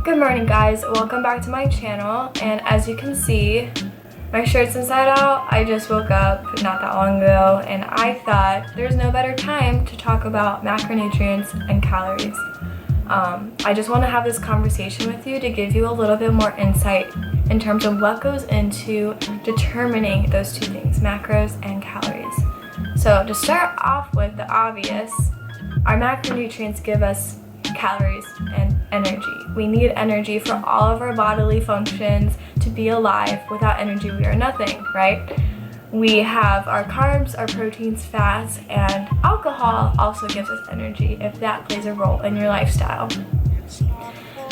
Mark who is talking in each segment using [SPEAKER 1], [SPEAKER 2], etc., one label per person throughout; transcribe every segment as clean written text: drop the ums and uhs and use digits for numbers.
[SPEAKER 1] Good morning guys, welcome back to my channel, and as you can see, my shirt's inside out. I just woke up not that long ago and I thought there's no better time to talk about macronutrients and calories. I just want to have this conversation with you to give you a little bit more insight in terms of what goes into determining those two things, macros and calories. So to start off with the obvious, our macronutrients give us calories and energy. We need energy for all of our bodily functions to be alive. Without energy, we are nothing, right? We have our carbs, our proteins, fats, and alcohol also gives us energy if that plays a role in your lifestyle.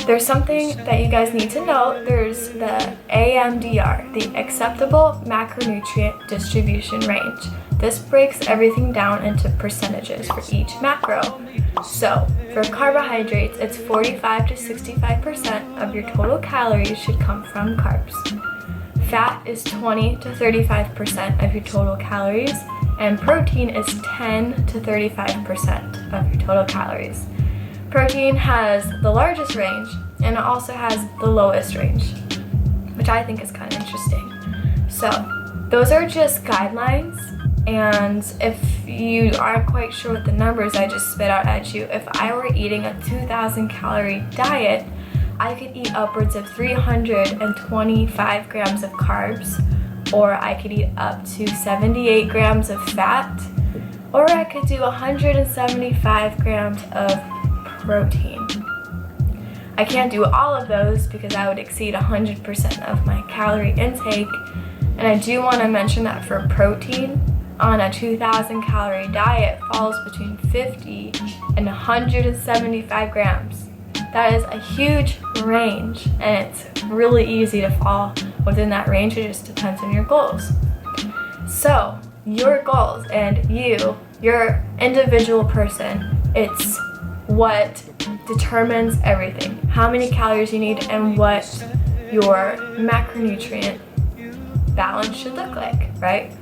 [SPEAKER 1] There's something that you guys need to know. There's the AMDR, the acceptable macronutrient distribution range. This breaks everything down into percentages for each macro. So for carbohydrates, it's 45 to 65% of your total calories should come from carbs. Fat is 20 to 35% of your total calories, and protein is 10 to 35% of your total calories. Protein has the largest range and it also has the lowest range, which I think is kind of interesting. So those are just guidelines, and if you aren't quite sure what the numbers I just spit out at you, if I were eating a 2,000 calorie diet, I could eat upwards of 325 grams of carbs, or I could eat up to 78 grams of fat, or I could do 175 grams of protein. I can't do all of those because I would exceed 100% of my calorie intake, and I do want to mention that for protein, on a 2,000 calorie diet falls between 50 and 175 grams. That is a huge range, and it's really easy to fall within that range. It just depends on your goals. So your goals and your individual person, it's what determines everything. How many calories you need and what your macronutrient balance should look like, right?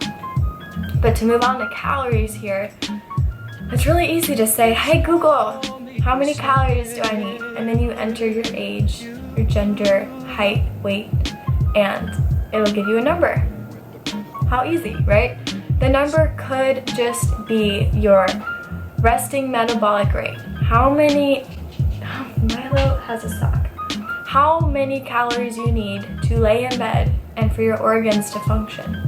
[SPEAKER 1] But to move on to calories here, it's really easy to say, hey Google, how many calories do I need? And then you enter your age, your gender, height, weight, and it'll give you a number. How easy, right? The number could just be your resting metabolic rate. Milo has a sock. How many calories you need to lay in bed and for your organs to function.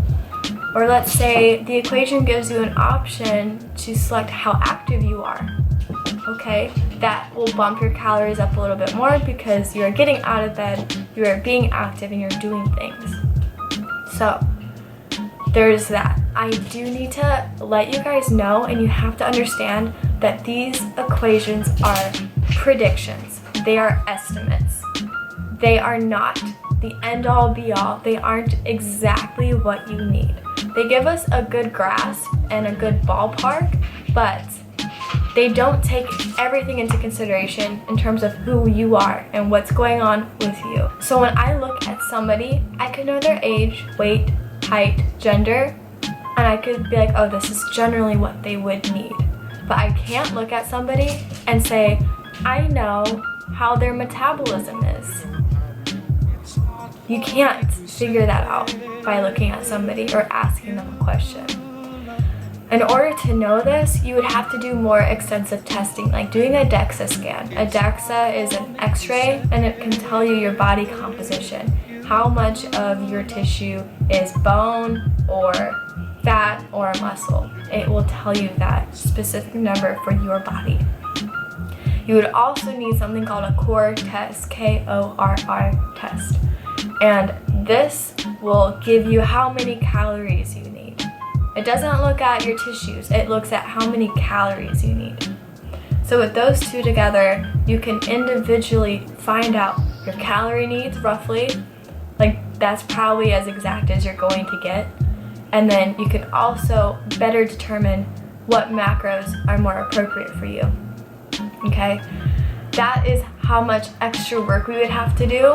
[SPEAKER 1] Or let's say the equation gives you an option to select how active you are. Okay, that will bump your calories up a little bit more because you're getting out of bed, you are being active, and you're doing things. So there's that. I do need to let you guys know, and you have to understand that these equations are predictions. They are estimates. They are not the end-all be-all. They aren't exactly what you need. They give us a good grasp and a good ballpark, but they don't take everything into consideration in terms of who you are and what's going on with you. So when I look at somebody, I could know their age, weight, height, gender, and I could be like, oh, this is generally what they would need. But I can't look at somebody and say, I know how their metabolism is. You can't figure that out by looking at somebody or asking them a question. In order to know this, you would have to do more extensive testing, like doing a DEXA scan. A DEXA is an x-ray, and it can tell you your body composition. How much of your tissue is bone or fat or muscle. It will tell you that specific number for your body. You would also need something called a core test, K-O-R-R test. And this will give you how many calories you need. It doesn't look at your tissues, it looks at how many calories you need. So with those two together, you can individually find out your calorie needs roughly, like that's probably as exact as you're going to get. And then you can also better determine what macros are more appropriate for you. Okay? That is how much extra work we would have to do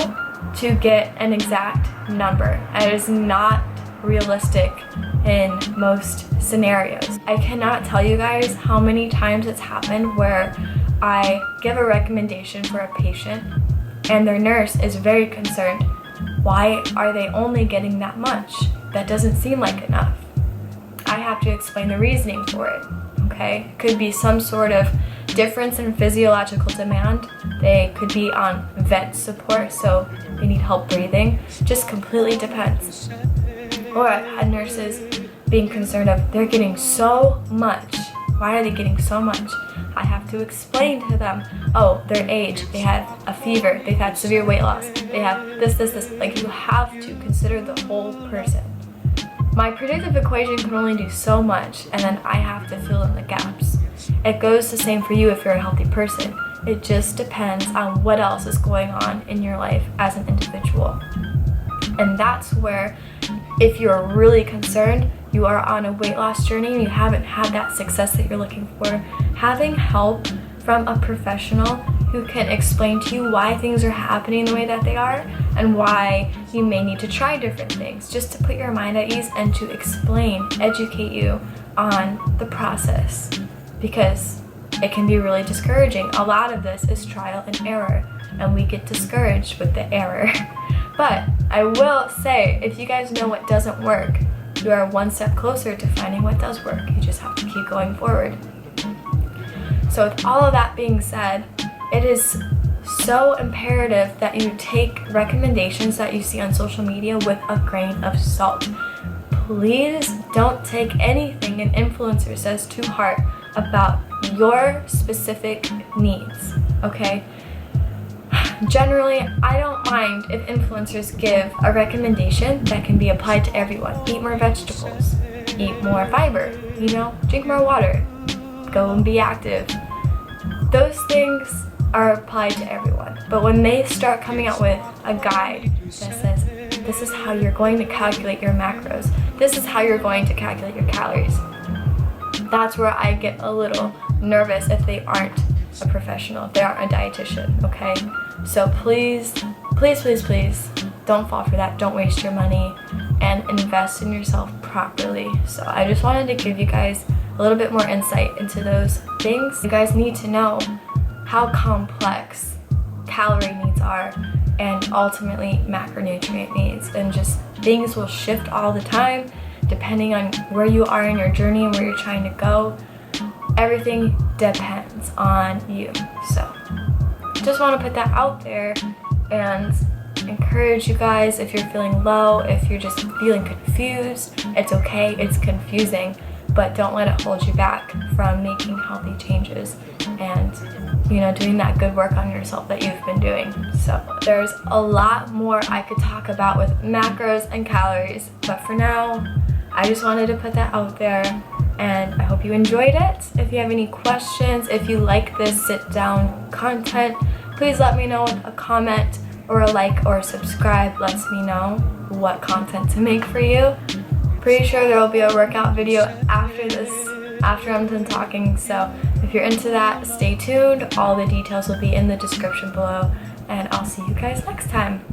[SPEAKER 1] to get an exact number. It is not realistic in most scenarios. I cannot tell you guys how many times it's happened where I give a recommendation for a patient and their nurse is very concerned, why are they only getting that much? That doesn't seem like enough. I have to explain the reasoning for it, okay? It could be some sort of difference in physiological demand. They could be on vent support, so they need help breathing. Just completely depends. Or I've had nurses being concerned of, they're getting so much. Why are they getting so much? I have to explain to them, oh, their age, they have a fever, they've had severe weight loss, they have this. Like, you have to consider the whole person. My predictive equation can only do so much, and then I have to fill in the gaps. It goes the same for you if you're a healthy person. It just depends on what else is going on in your life as an individual. And that's where, if you're really concerned, you are on a weight loss journey and you haven't had that success that you're looking for, having help from a professional who can explain to you why things are happening the way that they are and why you may need to try different things, just to put your mind at ease and to explain, educate you on the process, because it can be really discouraging. A lot of this is trial and error, and we get discouraged with the error. But I will say, if you guys know what doesn't work, you are one step closer to finding what does work. You just have to keep going forward. So with all of that being said, it is so imperative that you take recommendations that you see on social media with a grain of salt. Please don't take anything an influencer says to heart about your specific needs, okay? Generally, I don't mind if influencers give a recommendation that can be applied to everyone. Eat more vegetables, eat more fiber, drink more water, go and be active. Those things are applied to everyone. But when they start coming out with a guide that says, this is how you're going to calculate your macros, this is how you're going to calculate your calories, that's where I get a little nervous if they aren't a professional, if they aren't a dietitian, okay? So please, don't fall for that. Don't waste your money and invest in yourself properly. So I just wanted to give you guys a little bit more insight into those things. You guys need to know how complex calorie needs are and ultimately macronutrient needs, and just things will shift all the time depending on where you are in your journey and where you're trying to go. Everything depends on you. So just want to put that out there and encourage you guys. If you're feeling low, if you're just feeling confused, it's okay, it's confusing, but don't let it hold you back from making healthy changes and doing that good work on yourself that you've been doing. So there's a lot more I could talk about with macros and calories, but for now I just wanted to put that out there, and I hope you enjoyed it. If you have any questions, if you like this sit down content, please let me know with a comment or a like or a subscribe. Lets me know what content to make for you. Pretty sure there will be a workout video after this, after I'm done talking, so if you're into that, stay tuned. All the details will be in the description below, and I'll see you guys next time.